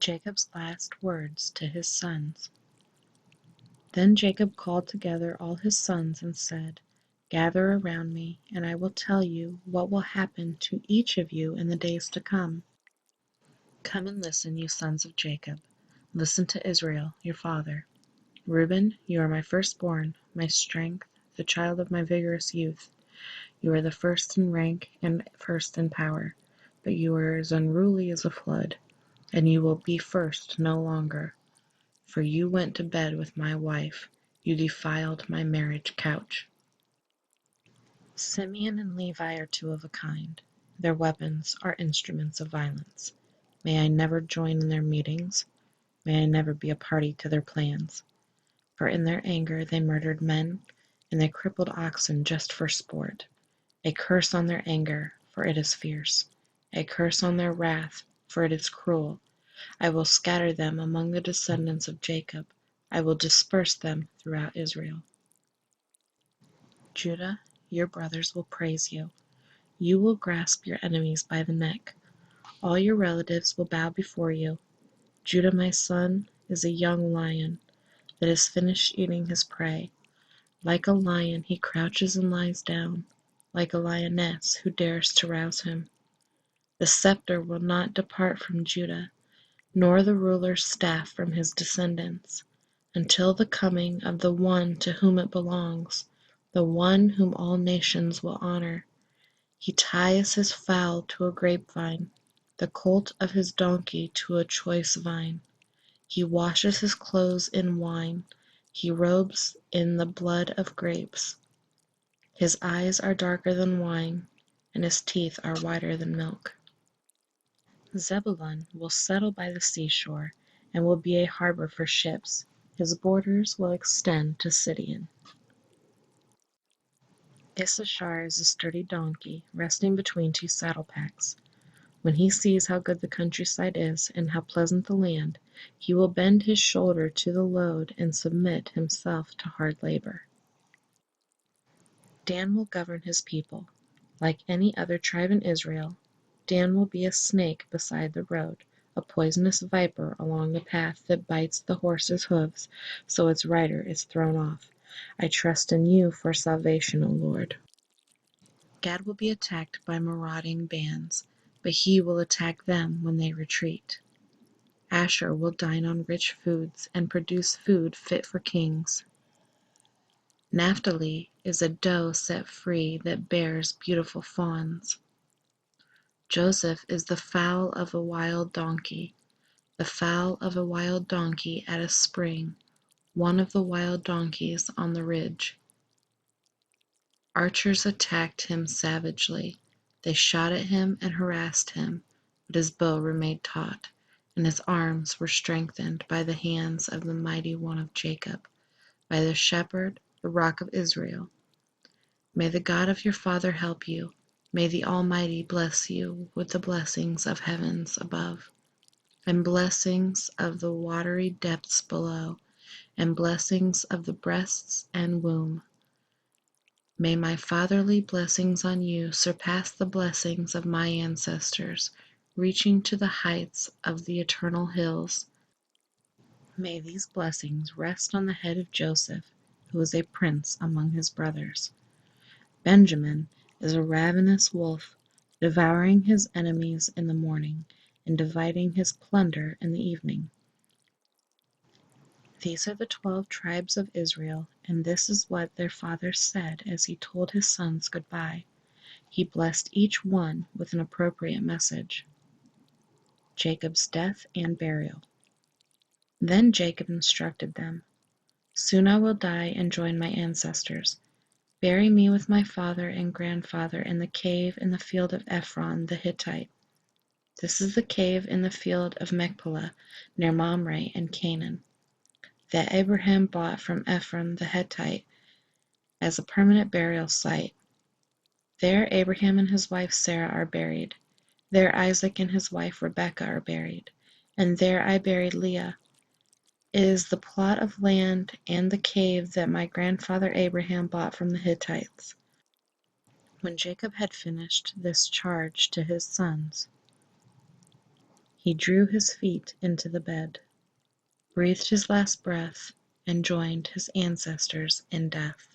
Jacob's last words to his sons. Then Jacob called together all his sons and said, "Gather around me, and I will tell you what will happen to each of you in the days to come. Come and listen, you sons of Jacob. Listen to Israel, your father. Reuben, you are my firstborn, my strength, the child of my vigorous youth. You are the first in rank and first in power, but you are as unruly as a flood, and you will be first no longer. For you went to bed with my wife, you defiled my marriage couch." Simeon and Levi are two of a kind. Their weapons are instruments of violence. May I never join in their meetings. May I never be a party to their plans. For in their anger they murdered men, and they crippled oxen just for sport. A curse on their anger, for it is fierce. A curse on their wrath, for it is cruel. I will scatter them among the descendants of Jacob. I will disperse them throughout Israel. Judah, your brothers will praise you. You will grasp your enemies by the neck. All your relatives will bow before you. Judah, my son, is a young lion that has finished eating his prey. Like a lion, he crouches and lies down, like a lioness who dares to rouse him. The scepter will not depart from Judah, nor the ruler's staff from his descendants, until the coming of the one to whom it belongs, the one whom all nations will honor. He ties his foal to a grapevine, the colt of his donkey to a choice vine. He washes his clothes in wine, he robes in the blood of grapes. His eyes are darker than wine, and his teeth are whiter than milk. Zebulun will settle by the seashore, and will be a harbor for ships. His borders will extend to Sidon. Issachar is a sturdy donkey, resting between two saddle-packs. When he sees how good the countryside is, and how pleasant the land, he will bend his shoulder to the load and submit himself to hard labor. Dan will govern his people. Like any other tribe in Israel, Dan will be a snake beside the road, a poisonous viper along the path that bites the horse's hooves so its rider is thrown off. I trust in you for salvation, O Lord. Gad will be attacked by marauding bands, but he will attack them when they retreat. Asher will dine on rich foods and produce food fit for kings. Naphtali is a doe set free that bears beautiful fawns. Joseph is the foal of a wild donkey, the foal of a wild donkey at a spring, one of the wild donkeys on the ridge. Archers attacked him savagely. They shot at him and harassed him, but his bow remained taut, and his arms were strengthened by the hands of the mighty one of Jacob, by the shepherd, the rock of Israel. May the God of your father help you. May the Almighty bless you with the blessings of heavens above, and blessings of the watery depths below, and blessings of the breasts and womb. May my fatherly blessings on you surpass the blessings of my ancestors, reaching to the heights of the eternal hills. May these blessings rest on the head of Joseph, who is a prince among his brothers. Benjamin is a ravenous wolf, devouring his enemies in the morning and dividing his plunder in the evening. These are the 12 tribes of Israel, and this is what their father said as he told his sons goodbye. He blessed each one with an appropriate message. Jacob's death and burial. Then Jacob instructed them, "Soon I will die and join my ancestors. Bury me with my father and grandfather in the cave in the field of Ephron the Hittite. This is the cave in the field of Machpelah, near Mamre in Canaan, that Abraham bought from Ephron the Hittite as a permanent burial site. There Abraham and his wife Sarah are buried. There Isaac and his wife Rebekah are buried. And there I buried Leah. It is the plot of land and the cave that my grandfather Abraham bought from the Hittites." When Jacob had finished this charge to his sons, He drew his feet into the bed, breathed his last breath, and joined his ancestors in death.